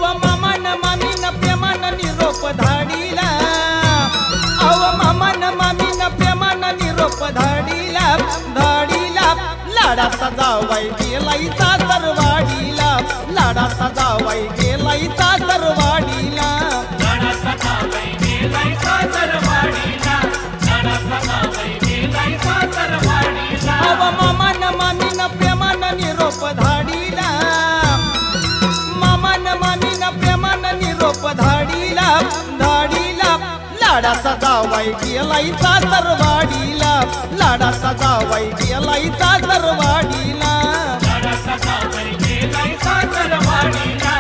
अव मामान मामीन प्रेमान निरोप धाडीला, अव मामान मामीन प्रेमान निरोप धाडीला, धाडीला लाडाचा जावाई गेलाई सासरवाडीला, लाडाचा जावाई गेलाई सासरवाडीला, लाडाचा जावई गेलाय सासरवाडीला, लाडाचा जावई गेलाय सासरवाडीला. अव मामान मामीन प्रेमान निरोप धाडीला, मामान मामीन प्रेमान निरोप धाडीला, धाडीला लाडाचा जावाई गेलाई सासरवाडीला, लाडाचा जावाई गेलाई सासरवाडीला, लाडाचा जावई गेलाय सासरवाडीला,